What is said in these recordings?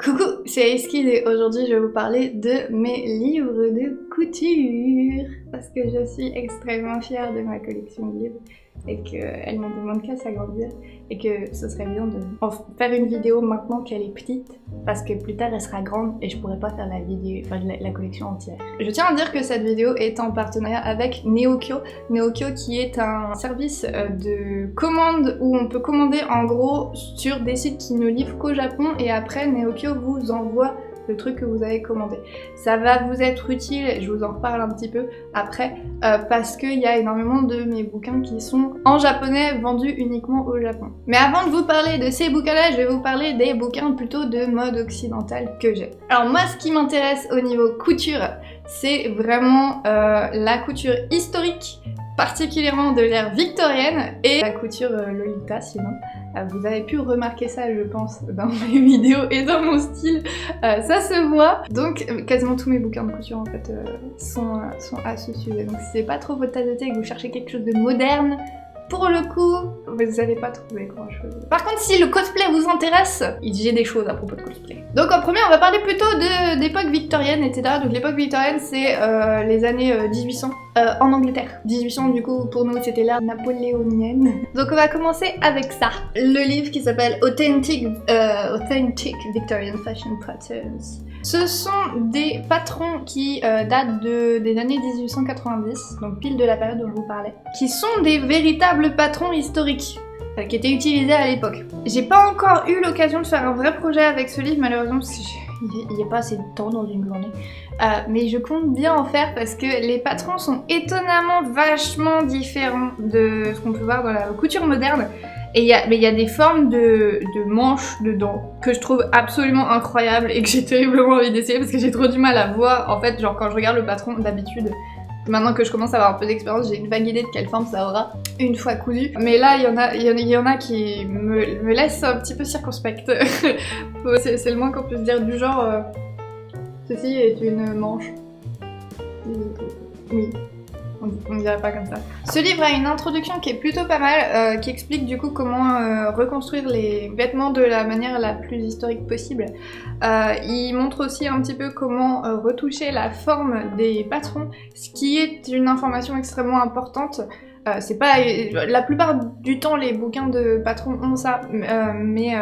Coucou, c'est Iskid et aujourd'hui je vais vous parler de mes livres de couture parce que je suis extrêmement fière de ma collection de livres et qu'elle ne demande qu'à s'agrandir et que ce serait bien de faire une vidéo maintenant qu'elle est petite parce que plus tard elle sera grande et je pourrais pas faire la vidéo, la collection entière. Je tiens à dire que cette vidéo est en partenariat avec Neokyo. Neokyo qui est un service de commande où on peut commander en gros sur des sites qui ne livrent qu'au Japon et après Neokyo vous envoie le truc que vous avez commandé. Ça va vous être utile, je vous en reparle un petit peu après, parce qu'il y a énormément de mes bouquins qui sont en japonais vendus uniquement au Japon. Mais avant de vous parler de ces bouquins-là, je vais vous parler des bouquins plutôt de mode occidental que j'ai. Alors moi, ce qui m'intéresse au niveau couture, c'est vraiment la couture historique, particulièrement de l'ère victorienne, et la couture Lolita sinon. Vous avez pu remarquer ça, je pense, dans mes vidéos et dans mon style, ça se voit. Donc quasiment tous mes bouquins de couture en fait sont à ce sujet. Donc si c'est pas trop votre tasse de thé et que vous cherchez quelque chose de moderne, pour le coup, vous n'allez pas trouver grand chose. Par contre, si le cosplay vous intéresse, j'ai des choses à propos de cosplay. Donc en premier, on va parler plutôt d'époque victorienne, etc. Donc l'époque victorienne, c'est les années 1800 en Angleterre. 1800, du coup, pour nous, c'était l'ère napoléonienne. Donc on va commencer avec ça. Le livre qui s'appelle Authentic Victorian Fashion Patterns. Ce sont des patrons qui datent des années 1890, donc pile de la période dont je vous parlais, qui sont des véritables patrons historiques qui étaient utilisés à l'époque. J'ai pas encore eu l'occasion de faire un vrai projet avec ce livre, malheureusement, parce qu'il n'y a pas assez de temps dans une journée. Mais je compte bien en faire parce que les patrons sont étonnamment vachement différents de ce qu'on peut voir dans la couture moderne. Et il y a des formes de manches dedans que je trouve absolument incroyables et que j'ai terriblement envie d'essayer parce que j'ai trop du mal à voir. En fait, genre quand je regarde le patron d'habitude, maintenant que je commence à avoir un peu d'expérience, j'ai une vague idée de quelle forme ça aura une fois cousu. Mais là, il y en a qui me laissent un petit peu circonspecte. C'est le moins qu'on puisse dire du genre ceci est une manche. Oui. On dirait pas comme ça. Ce livre a une introduction qui est plutôt pas mal, qui explique du coup comment reconstruire les vêtements de la manière la plus historique possible. Il montre aussi un petit peu comment retoucher la forme des patrons, ce qui est une information extrêmement importante. C'est pas la plupart du temps les bouquins de patrons ont ça, mais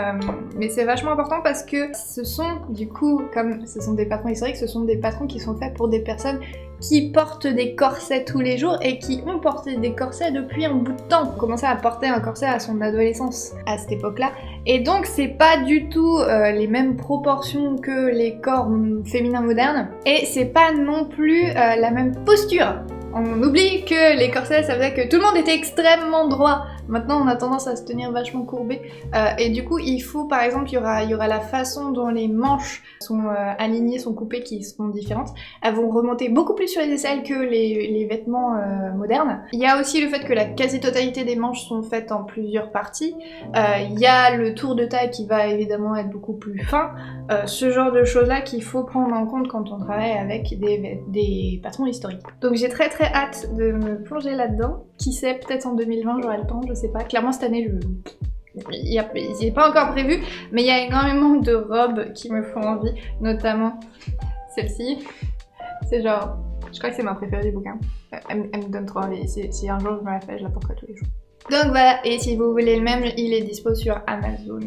c'est vachement important parce que ce sont du coup, comme ce sont des patrons historiques, ce sont des patrons qui sont faits pour des personnes qui portent des corsets tous les jours et qui ont porté des corsets depuis un bout de temps. On commençait à porter un corset à son adolescence à cette époque-là, et donc c'est pas du tout les mêmes proportions que les corps féminins modernes, et c'est pas non plus la même posture. On oublie que les corsets, ça faisait que tout le monde était extrêmement droit. Maintenant, on a tendance à se tenir vachement courbé. Et du coup, il faut, par exemple, il y aura la façon dont les manches sont alignées, sont coupées, qui seront différentes. Elles vont remonter beaucoup plus sur les aisselles que les vêtements modernes. Il y a aussi le fait que la quasi-totalité des manches sont faites en plusieurs parties. Il y a le tour de taille qui va évidemment être beaucoup plus fin. Ce genre de choses-là qu'il faut prendre en compte quand on travaille avec des patrons historiques. Donc j'ai très hâte de me plonger là-dedans. Qui sait, peut-être en 2020 j'aurai le temps, je sais pas. Clairement cette année, il n'est pas encore prévu, mais il y a énormément de robes qui me font envie, notamment celle-ci. C'est genre, je crois que c'est ma préférée du bouquin. Elle me donne trop envie. Si un jour je me la fais, je la porterai tous les jours. Donc voilà, et si vous voulez le même, il est dispo sur Amazon.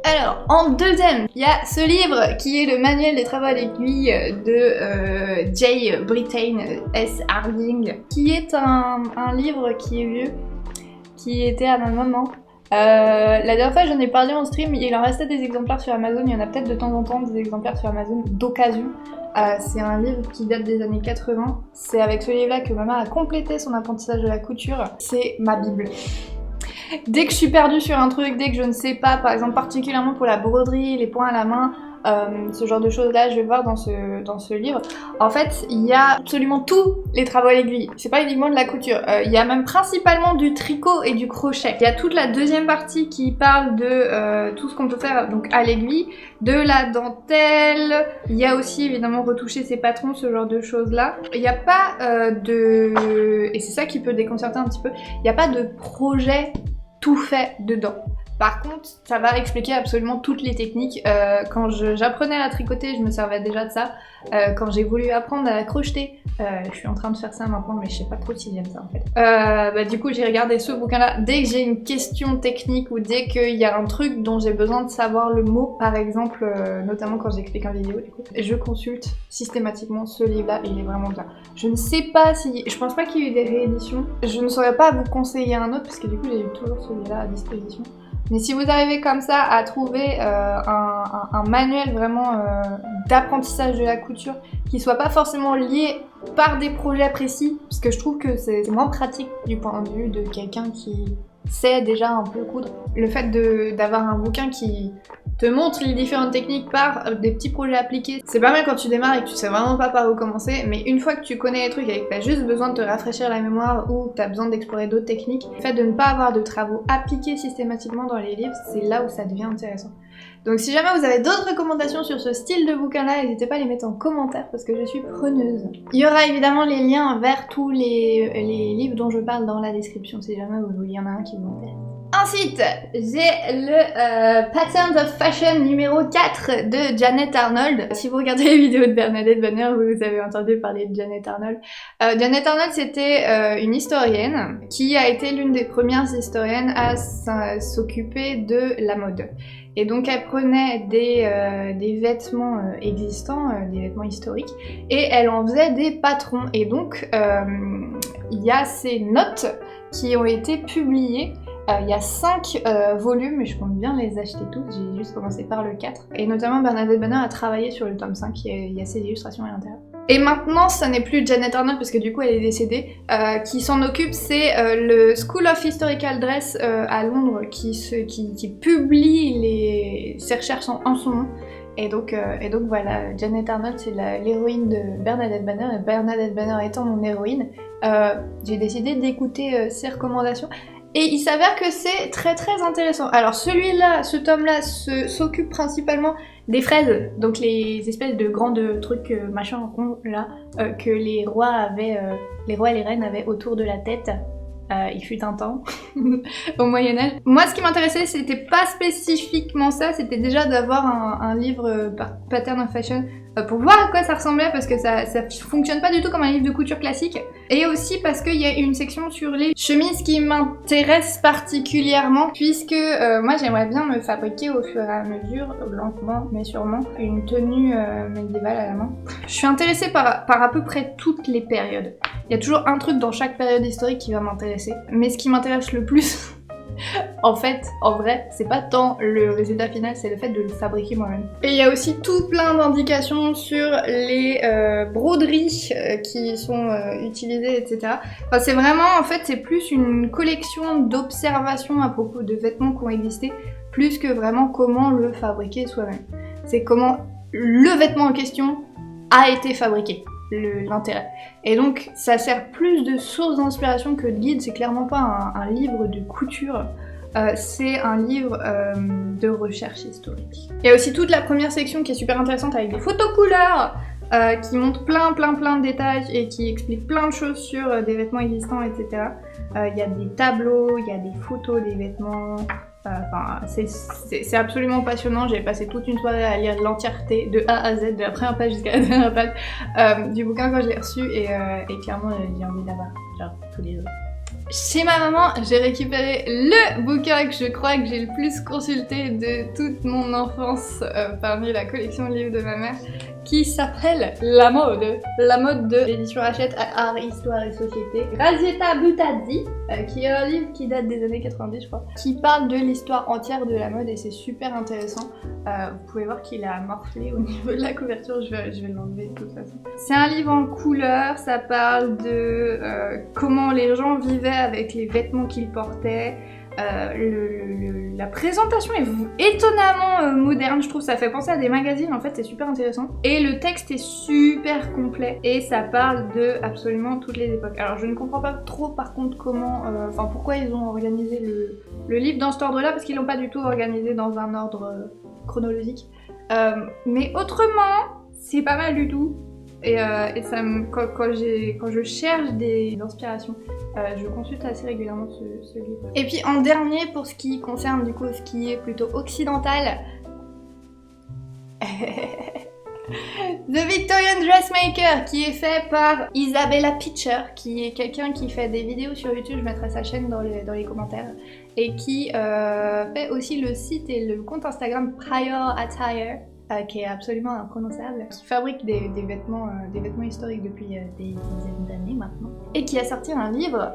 Alors, en deuxième, il y a ce livre qui est le manuel des travaux à l'aiguille de J. Brittain S. Harding, qui est un livre qui est vieux, qui était à ma maman. La dernière fois j'en ai parlé en stream, il en restait des exemplaires sur Amazon, il y en a peut-être de temps en temps des exemplaires sur Amazon d'occasion. C'est un livre qui date des années 80, c'est avec ce livre-là que maman a complété son apprentissage de la couture, c'est ma bible. Dès que je suis perdue sur un truc, dès que je ne sais pas, par exemple particulièrement pour la broderie, les points à la main, ce genre de choses là, je vais voir dans ce livre. En fait, il y a absolument tous les travaux à l'aiguille. C'est pas uniquement de la couture. Il y a même principalement du tricot et du crochet. Il y a toute la deuxième partie qui parle de tout ce qu'on peut faire donc à l'aiguille, de la dentelle. Il y a aussi évidemment retoucher ses patrons, ce genre de choses là. Il n'y a pas et c'est ça qui peut déconcerter un petit peu, il n'y a pas de projet tout fait dedans. Par contre, ça va expliquer absolument toutes les techniques. Quand j'apprenais à tricoter, je me servais déjà de ça. Quand j'ai voulu apprendre à crocheter, je suis en train de faire ça maintenant, mais je sais pas trop si j'aime ça en fait. Du coup, j'ai regardé ce bouquin-là. Dès que j'ai une question technique ou dès qu'il y a un truc dont j'ai besoin de savoir le mot, par exemple, notamment quand j'explique en vidéo, du coup, je consulte systématiquement ce livre-là et il est vraiment bien. Je ne sais pas si... Je pense pas qu'il y ait eu des rééditions. Je ne saurais pas vous conseiller un autre parce que du coup, j'ai eu toujours celui-là à disposition. Mais si vous arrivez comme ça à trouver un manuel vraiment d'apprentissage de la couture qui soit pas forcément lié par des projets précis, parce que je trouve que c'est moins pratique du point de vue de quelqu'un qui sait déjà un peu coudre. Le fait d'avoir un bouquin qui te montre les différentes techniques par des petits projets appliqués, c'est pas mal quand tu démarres et que tu sais vraiment pas par où commencer, mais une fois que tu connais les trucs et que t'as juste besoin de te rafraîchir la mémoire ou que t'as besoin d'explorer d'autres techniques, le fait de ne pas avoir de travaux appliqués systématiquement dans les livres, c'est là où ça devient intéressant. Donc si jamais vous avez d'autres recommandations sur ce style de bouquin-là, n'hésitez pas à les mettre en commentaire parce que je suis preneuse. Il y aura évidemment les liens vers tous les livres dont je parle dans la description si jamais il y en a un qui vous intéresse. Ensuite, j'ai le Patterns of Fashion numéro 4 de Janet Arnold. Si vous regardez les vidéos de Bernadette Banner, vous avez entendu parler de Janet Arnold. Janet Arnold, c'était une historienne qui a été l'une des premières historiennes à s'occuper de la mode. Et donc elle prenait des vêtements existants, des vêtements historiques, et elle en faisait des patrons. Et donc il y a ces notes qui ont été publiées. Il y a 5 volumes, et je compte bien les acheter tous, j'ai juste commencé par le 4. Et notamment Bernadette Banner a travaillé sur le tome 5, il y a ses illustrations à l'intérieur. Et maintenant, ça n'est plus Janet Arnold, parce que du coup elle est décédée, qui s'en occupe, c'est le School of Historical Dress à Londres, qui publie ses recherches en son nom. Et donc voilà, Janet Arnold c'est l'héroïne de Bernadette Banner, et Bernadette Banner étant mon héroïne, j'ai décidé d'écouter ses recommandations. Et il s'avère que c'est très très intéressant. Alors celui-là, ce tome-là, s'occupe principalement des fraises, donc les espèces de grandes trucs machin ronds là, que les rois et les reines avaient autour de la tête. Il fut un temps, au Moyen-Âge. Moi, ce qui m'intéressait, c'était pas spécifiquement ça, c'était déjà d'avoir un livre Pattern of Fashion pour voir à quoi ça ressemblait, parce que ça fonctionne pas du tout comme un livre de couture classique. Et aussi parce qu'il y a une section sur les chemises qui m'intéresse particulièrement, puisque moi, j'aimerais bien me fabriquer au fur et à mesure, lentement mais sûrement, une tenue médiévale à la main. Je suis intéressée par à peu près toutes les périodes. Il y a toujours un truc dans chaque période historique qui va m'intéresser. Mais ce qui m'intéresse le plus, en fait, en vrai, c'est pas tant le résultat final, c'est le fait de le fabriquer moi-même. Et il y a aussi tout plein d'indications sur les broderies qui sont utilisées, etc. Enfin, c'est vraiment, en fait, c'est plus une collection d'observations à propos de vêtements qui ont existé, plus que vraiment comment le fabriquer soi-même. C'est comment le vêtement en question a été fabriqué. L'intérêt. Et donc ça sert plus de source d'inspiration que de guide, c'est clairement pas un livre de couture, c'est un livre de recherche historique. Il y a aussi toute la première section qui est super intéressante avec des photos couleurs qui montrent plein de détails et qui expliquent plein de choses sur des vêtements existants, etc. Il y a des tableaux, il y a des photos des vêtements. Enfin, c'est absolument passionnant, j'ai passé toute une soirée à lire l'entièreté de A à Z, de la première page jusqu'à la dernière page du bouquin quand je l'ai reçu, et clairement j'ai envie d'avoir genre tous les autres. Chez ma maman, j'ai récupéré le bouquin que je crois que j'ai le plus consulté de toute mon enfance parmi la collection de livres de ma mère, qui s'appelle La mode. La mode de l'édition Hachette à Art, Histoire et Société. Grazietta Butazzi, qui est un livre qui date des années 90 je crois, qui parle de l'histoire entière de la mode et c'est super intéressant. Vous pouvez voir qu'il a morflé au niveau de la couverture, je vais l'enlever de toute façon. C'est un livre en couleur, ça parle de comment les gens vivaient avec les vêtements qu'ils portaient. La présentation est étonnamment moderne, je trouve, ça fait penser à des magazines, en fait c'est super intéressant. Et le texte est super complet et ça parle de absolument toutes les époques. Alors je ne comprends pas trop par contre comment, pourquoi ils ont organisé le livre dans cet ordre-là, parce qu'ils l'ont pas du tout organisé dans un ordre chronologique. Mais autrement, c'est pas mal du tout. et ça quand je cherche des inspirations, je consulte assez régulièrement ce livre. Et puis en dernier, pour ce qui concerne du coup ce qui est plutôt occidental, The Victorian Dressmaker, qui est fait par Isabella Pitcher, qui est quelqu'un qui fait des vidéos sur YouTube, je mettrai sa chaîne dans les commentaires, et qui fait aussi le site et le compte Instagram Prior Attire, qui est absolument imprononçable, qui fabrique des vêtements historiques depuis des dizaines d'années maintenant, et qui a sorti un livre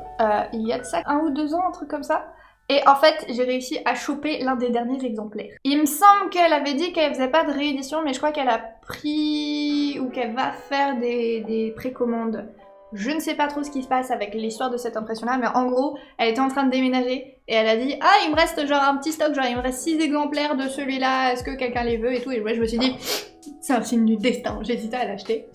il y a de ça 1 ou 2 ans, un truc comme ça. Et en fait, j'ai réussi à choper l'un des derniers exemplaires. Il me semble qu'elle avait dit qu'elle faisait pas de réédition, mais je crois qu'elle a pris ou qu'elle va faire des précommandes. Je ne sais pas trop ce qui se passe avec l'histoire de cette impression-là, mais en gros, elle était en train de déménager et elle a dit « Ah, il me reste genre un petit stock, genre il me reste 6 exemplaires de celui-là, est-ce que quelqu'un les veut ?» et tout. Et moi je me suis dit « C'est un signe du destin », j'hésitais à l'acheter.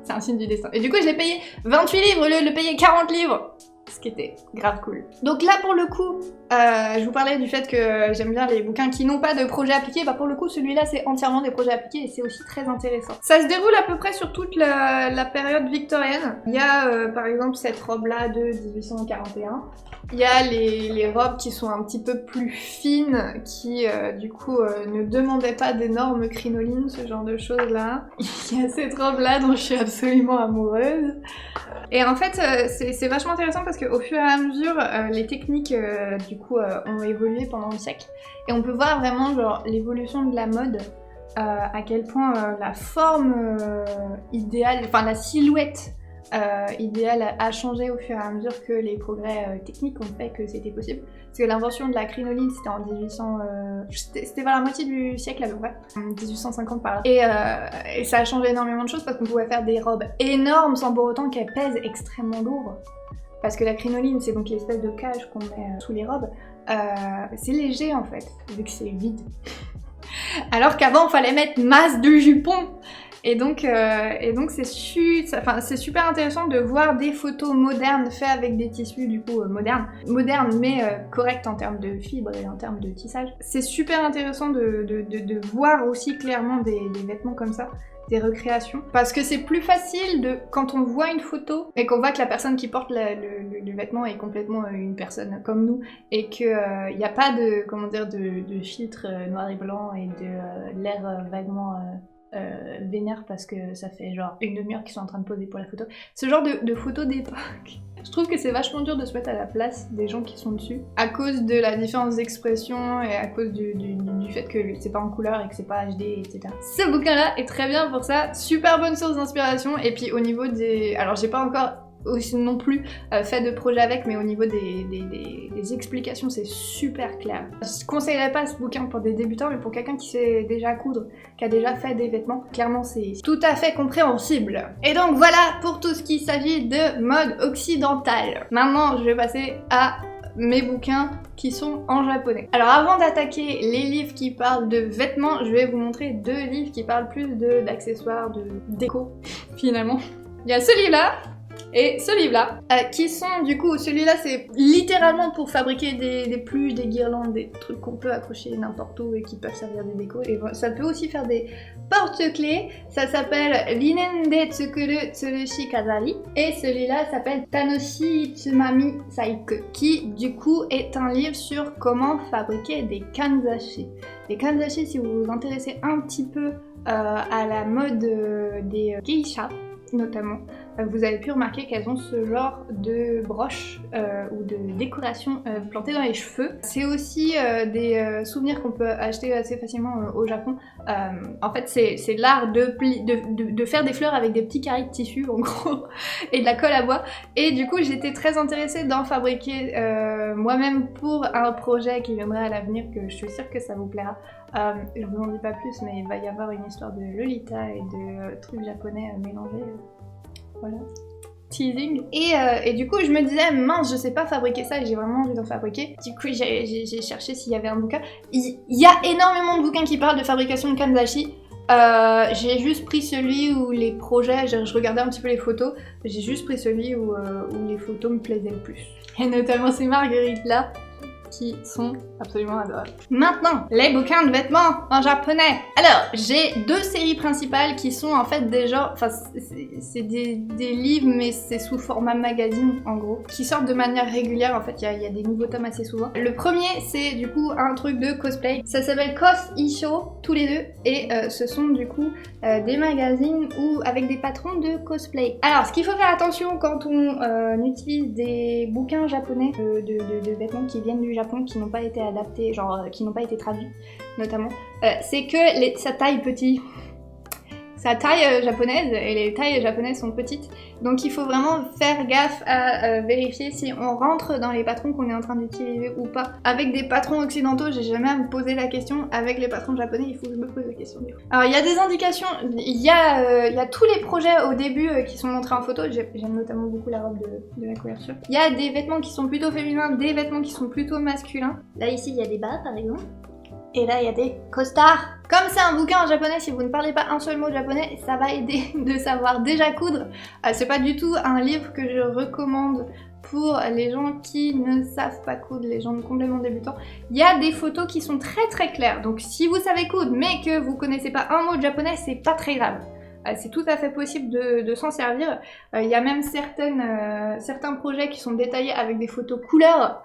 C'est un signe du destin. Et du coup, je l'ai payé 28 livres au lieu de le payer 40 livres. Ce qui était grave cool. Donc là pour le coup, je vous parlais du fait que j'aime bien les bouquins qui n'ont pas de projet appliqué, bah pour le coup celui-là c'est entièrement des projets appliqués et c'est aussi très intéressant. Ça se déroule à peu près sur toute la période victorienne. Il y a par exemple cette robe là de 1841. Il y a les robes qui sont un petit peu plus fines, qui du coup ne demandaient pas d'énormes crinolines, ce genre de choses là. Il y a cette robe là dont je suis absolument amoureuse. Et en fait c'est vachement intéressant parce qu'au fur et à mesure les techniques du coup ont évolué pendant le siècle. Et on peut voir vraiment genre l'évolution de la mode, à quel point la forme idéale, enfin la silhouette idéal a changé au fur et à mesure que les progrès techniques ont fait que c'était possible. Parce que l'invention de la crinoline c'était en 1800... c'était vers la moitié du siècle à peu près, 1850 par là. Et ça a changé énormément de choses parce qu'on pouvait faire des robes énormes sans pour autant qu'elles pèsent extrêmement lourd. Parce que la crinoline c'est donc l'espèce de cage qu'on met sous les robes. C'est léger en fait, vu que c'est vide. Alors qu'avant il fallait mettre masse de jupons. Et donc c'est super intéressant de voir des photos modernes faites avec des tissus du coup modernes mais corrects en termes de fibres et en termes de tissage. C'est super intéressant de voir aussi clairement des vêtements comme ça, des recréations, parce que c'est plus facile quand on voit une photo et qu'on voit que la personne qui porte le vêtement est complètement une personne comme nous et qu'il n'y a pas de filtre noir et blanc et de l'air vaguement vénère parce que ça fait genre 1 demi-heure qu'ils sont en train de poser pour la photo. Ce genre de photos d'époque. Je trouve que c'est vachement dur de se mettre à la place des gens qui sont dessus à cause de la différence d'expression et à cause du fait que c'est pas en couleur et que c'est pas HD, etc. Ce bouquin-là est très bien pour ça, super bonne source d'inspiration. Et puis au niveau des... Alors j'ai pas encore aussi non plus fait de projet avec, mais au niveau des explications c'est super clair. Je conseillerais pas ce bouquin pour des débutants, mais pour quelqu'un qui sait déjà coudre, qui a déjà fait des vêtements, clairement c'est tout à fait compréhensible. Et donc voilà pour tout ce qui s'agit de mode occidentale. Maintenant je vais passer à mes bouquins qui sont en japonais. Alors avant d'attaquer les livres qui parlent de vêtements, je vais vous montrer 2 livres qui parlent plus d'accessoires, de déco finalement. Il y a ce livre-là et ce livre-là, qui sont du coup, celui-là c'est littéralement pour fabriquer des pluches, des guirlandes, des trucs qu'on peut accrocher n'importe où et qui peuvent servir de déco. Et ça peut aussi faire des porte-clés. Ça s'appelle Rinen de Tsukuru Tsurushi Kazari. Et celui-là s'appelle Tanoshi Tsumami Saiku, qui du coup est un livre sur comment fabriquer des kanzashi. Les kanzashi, si vous vous intéressez un petit peu à la mode des geishas, notamment, vous avez pu remarquer qu'elles ont ce genre de broches ou de décoration plantées dans les cheveux. C'est aussi des souvenirs qu'on peut acheter assez facilement au Japon. En fait, c'est l'art de faire des fleurs avec des petits carrés de tissu, en gros, et de la colle à bois. Et du coup, j'étais très intéressée d'en fabriquer moi-même pour un projet qui viendrait à l'avenir, que je suis sûre que ça vous plaira. Je vous en dis pas plus, mais il va y avoir une histoire de Lolita et de trucs japonais mélangés. Voilà. Teasing. Et du coup, je me disais, mince, je sais pas fabriquer ça et j'ai vraiment envie d'en fabriquer. Du coup, j'ai cherché s'il y avait un bouquin. Il y a énormément de bouquins qui parlent de fabrication de kanzashi. J'ai juste pris celui où les projets, je regardais un petit peu les photos, j'ai juste pris celui où les photos me plaisaient le plus. Et notamment ces marguerites là. qui sont absolument adorables. Maintenant, les bouquins de vêtements en japonais. Alors, j'ai deux séries principales qui sont en fait des genres, enfin c'est des livres mais c'est sous format magazine en gros, qui sortent de manière régulière en fait, il y a des nouveaux tomes assez souvent. Le premier c'est du coup un truc de cosplay, ça s'appelle Cos Isho, tous les deux, et ce sont du coup des magazines où avec des patrons de cosplay. Alors, ce qu'il faut faire attention quand on utilise des bouquins japonais de vêtements qui viennent du Japon, qui n'ont pas été adaptés, genre qui n'ont pas été traduits notamment, c'est que sa taille petit. Sa taille japonaise, et les tailles japonaises sont petites, donc il faut vraiment faire gaffe à vérifier si on rentre dans les patrons qu'on est en train d'utiliser ou pas. Avec des patrons occidentaux, j'ai jamais à me poser la question, avec les patrons japonais, il faut que je me pose la question. Alors il y a des indications, il y a tous les projets au début qui sont montrés en photo, j'aime notamment beaucoup la robe de la couverture. Il y a des vêtements qui sont plutôt féminins, des vêtements qui sont plutôt masculins. Là ici il y a des bas par exemple. Et là, il y a des costards. Comme c'est un bouquin en japonais, si vous ne parlez pas un seul mot de japonais, ça va aider de savoir déjà coudre. C'est pas du tout un livre que je recommande pour les gens qui ne savent pas coudre, les gens complètement débutants. Il y a des photos qui sont très très claires. Donc si vous savez coudre, mais que vous connaissez pas un mot de japonais, c'est pas très grave. C'est tout à fait possible de s'en servir. Il y a même certains projets qui sont détaillés avec des photos couleurs,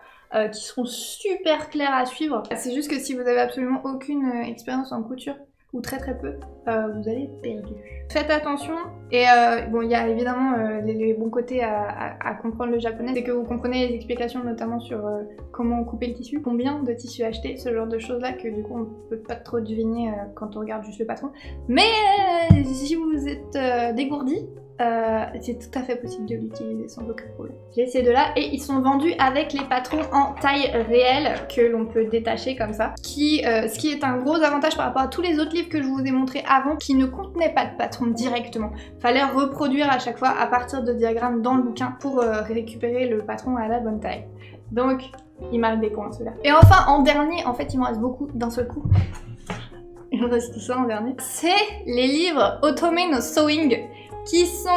qui seront super clairs à suivre. C'est juste que si vous avez absolument aucune expérience en couture, ou très très peu, vous allez être perdu. Faites attention, et bon, il y a évidemment les bons côtés à comprendre le japonais, c'est que vous comprenez les explications notamment sur comment couper le tissu, combien de tissu acheter, ce genre de choses là que du coup on peut pas trop deviner quand on regarde juste le patron. Mais si vous êtes dégourdi, c'est tout à fait possible de l'utiliser sans aucun problème. J'ai ces deux-là et ils sont vendus avec les patrons en taille réelle que l'on peut détacher comme ça. Ce qui est un gros avantage par rapport à tous les autres livres que je vous ai montrés avant qui ne contenaient pas de patron directement. Fallait reproduire à chaque fois à partir de diagrammes dans le bouquin pour récupérer le patron à la bonne taille. Donc, il marque des points ceux-là. Et enfin, en dernier, en fait il m'en reste beaucoup d'un seul coup. Il me reste tout ça en dernier. C'est les livres Otome no Sewing, qui sont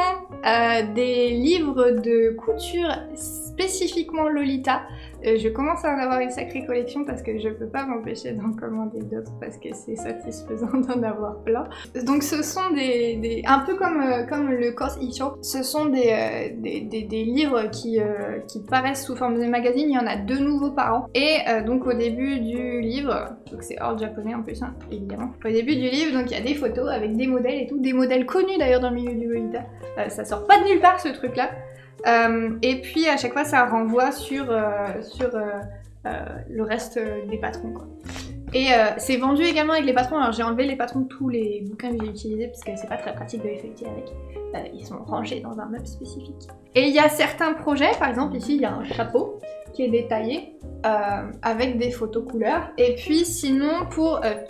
des livres de couture spécifiquement Lolita. Je commence à en avoir une sacrée collection parce que je peux pas m'empêcher d'en commander d'autres parce que c'est satisfaisant d'en avoir plein. Donc ce sont un peu comme le Cos Isho, ce sont des livres qui paraissent sous forme de magazine, il y en a 2 nouveaux par an. Et donc au début du livre, donc c'est hors japonais en plus hein, évidemment, au début du livre donc il y a des photos avec des modèles et tout, des modèles connus d'ailleurs dans le milieu du Lolita. Ça sort pas de nulle part ce truc là. Et puis à chaque fois ça renvoie sur le reste des patrons quoi. Et c'est vendu également avec les patrons, alors j'ai enlevé les patrons de tous les bouquins que j'ai utilisés parce que c'est pas très pratique de les feuilleter avec. Ils sont rangés dans un meuble spécifique. Et il y a certains projets, par exemple ici il y a un chapeau qui est détaillé avec des photos couleurs. Et puis sinon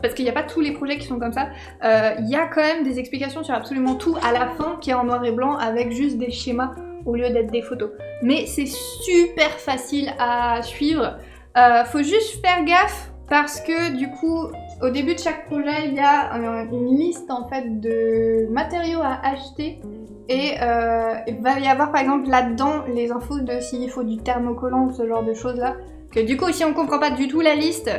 parce qu'il n'y a pas tous les projets qui sont comme ça, il y a quand même des explications sur absolument tout à la fin qui est en noir et blanc avec juste des schémas au lieu d'être des photos. Mais c'est super facile à suivre. Faut juste faire gaffe parce que du coup, au début de chaque projet, il y a une liste en fait de matériaux à acheter. Et il va y avoir par exemple là-dedans les infos de s'il faut du thermocollant ou ce genre de choses là. Que du coup, si on comprend pas du tout la liste,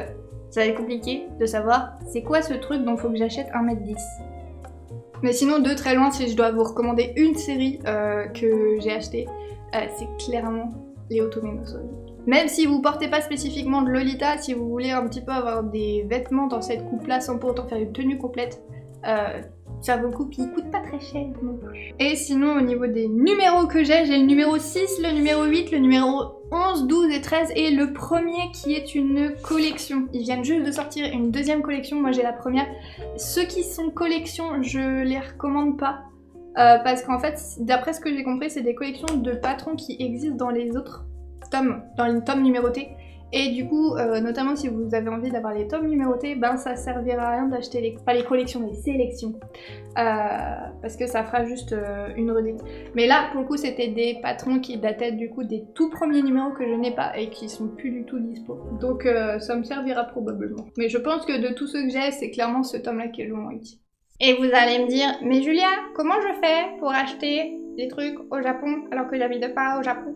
ça va être compliqué de savoir c'est quoi ce truc dont faut que j'achète 1,10 m. Mais sinon, de très loin, si je dois vous recommander une série que j'ai achetée, c'est clairement les Otome no Sewing. Même si vous portez pas spécifiquement de Lolita, si vous voulez un petit peu avoir des vêtements dans cette coupe-là sans pour autant faire une tenue complète, ça vaut le coup, puis il coûte pas très cher non plus. Et sinon, au niveau des numéros que j'ai le numéro 6, le numéro 8, le numéro 11, 12 et 13 et le premier qui est une collection. Ils viennent juste de sortir une deuxième collection, moi j'ai la première. Ceux qui sont collection, je les recommande pas. Parce qu'en fait, d'après ce que j'ai compris, c'est des collections de patrons qui existent dans les autres tomes, dans les tomes numérotés. Et du coup, notamment si vous avez envie d'avoir les tomes numérotés, ben ça servira à rien d'acheter pas les collections, les sélections. Parce que ça fera juste une redite. Mais là, pour le coup, c'était des patrons qui dataient du coup des tout premiers numéros que je n'ai pas et qui sont plus du tout dispo. Donc ça me servira probablement. Mais je pense que de tous ceux que j'ai, c'est clairement ce tome-là qui est le moins utile. Et vous allez me dire, mais Julia, comment je fais pour acheter des trucs au Japon alors que j'habite pas au Japon?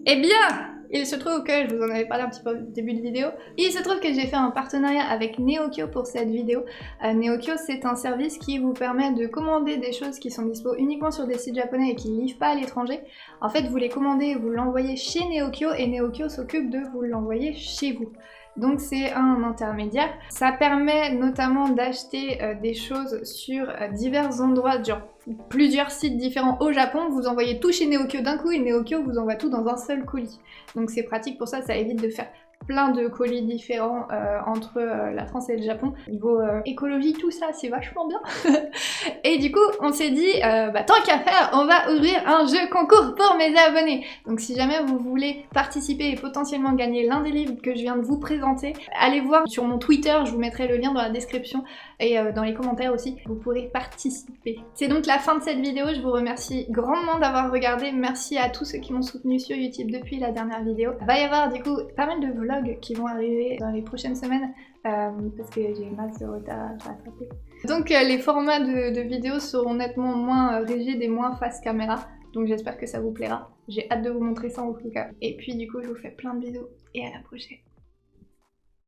Eh bien, Il se trouve que, je vous en avais parlé un petit peu au début de vidéo, il se trouve que j'ai fait un partenariat avec Neokyo pour cette vidéo. Neokyo, c'est un service qui vous permet de commander des choses qui sont dispo uniquement sur des sites japonais et qui ne livrent pas à l'étranger. En fait, vous les commandez, vous l'envoyez chez Neokyo et Neokyo s'occupe de vous l'envoyer chez vous. Donc c'est un intermédiaire. Ça permet notamment d'acheter des choses sur divers endroits, genre plusieurs sites différents au Japon. Vous envoyez tout chez Neokyo d'un coup et Neokyo vous envoie tout dans un seul colis. Donc c'est pratique pour ça, ça évite de faire plein de colis différents entre la France et le Japon. Niveau écologie, tout ça, c'est vachement bien. Et du coup, on s'est dit, tant qu'à faire, on va ouvrir un jeu concours pour mes abonnés. Donc si jamais vous voulez participer et potentiellement gagner l'un des livres que je viens de vous présenter, allez voir sur mon Twitter, je vous mettrai le lien dans la description et dans les commentaires aussi, vous pourrez participer. C'est donc la fin de cette vidéo, je vous remercie grandement d'avoir regardé, merci à tous ceux qui m'ont soutenu sur YouTube depuis la dernière vidéo. Il va y avoir du coup pas mal de vlogs qui vont arriver dans les prochaines semaines parce que j'ai masse de retard à rattraper. Donc les formats de vidéos seront nettement moins rigides et moins face caméra, donc j'espère que ça vous plaira. J'ai hâte de vous montrer ça en tout cas. Et puis du coup je vous fais plein de bisous et à la prochaine.